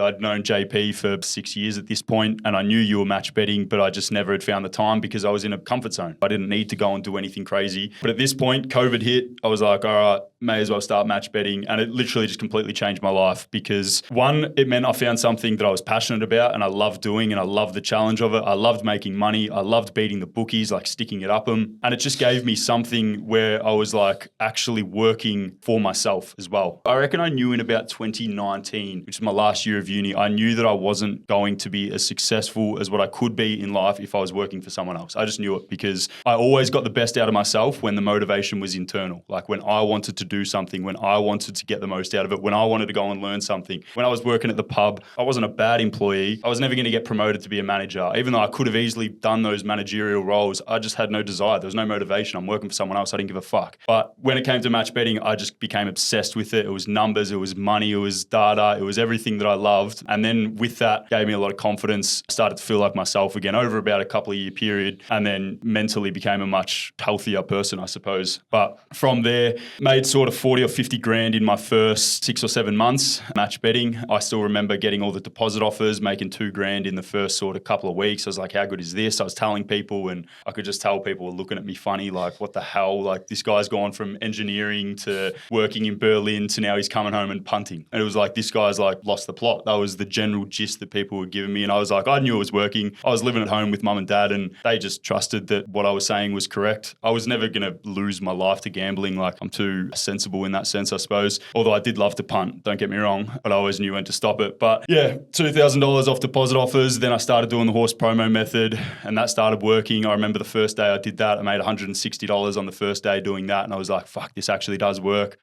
I'd known JP for 6 years at this point, and I knew you were match betting, but I just never had found the time because I was in a comfort zone. I didn't need to go and do anything crazy. But at this point, COVID hit. I was like, all right, may as well start match betting. And it literally just completely changed my life because one, it meant I found something that I was passionate about and I loved doing and I loved the challenge of it. I loved making money. I loved beating the bookies, like sticking it up them. And it just gave me something where I was like actually working for myself as well. I reckon I knew in about 2019, which is my last year of uni, I knew that I wasn't going to be as successful as what I could be in life if I was working for someone else. I just knew it because I always got the best out of myself when the motivation was internal. Like when I wanted to do something, when I wanted to get the most out of it, when I wanted to go and learn something. When I was working at the pub, I wasn't a bad employee. I was never going to get promoted to be a manager. Even though I could have easily done those managerial roles, I just had no desire. There was no motivation. I'm working for someone else. I didn't give a fuck. But when it came to match betting, I just became obsessed with it. It was numbers, it was money, it was data, it was everything that I loved. And then with that, gave me a lot of confidence. I started to feel like myself again over about a couple of year period, and then mentally became a much healthier person, I suppose. But from there, made sort of 40 or 50 grand in my first 6 or 7 months match betting. I still remember getting all the deposit offers, making 2 grand in the first sort of couple of weeks. I was like, how good is this? I was telling people, and I could just tell people were looking at me funny, like, what the hell? Like, this guy's gone from engineering to working in Berlin to now he's coming home and punting. And it was like, this guy's like lost the plot. That was the general gist that people were giving me. And I was like, I knew it was working. I was living at home with mum and dad, and they just trusted that what I was saying was correct. I was never going to lose my life to gambling. Like, I'm too sensible in that sense, I suppose. Although I did love to punt, don't get me wrong, but I always knew when to stop it. But yeah, $2,000 off deposit offers. Then I started doing the horse promo method, and that started working. I remember the first day I did that, I made $160 on the first day doing that. And I was like, fuck, this actually does work.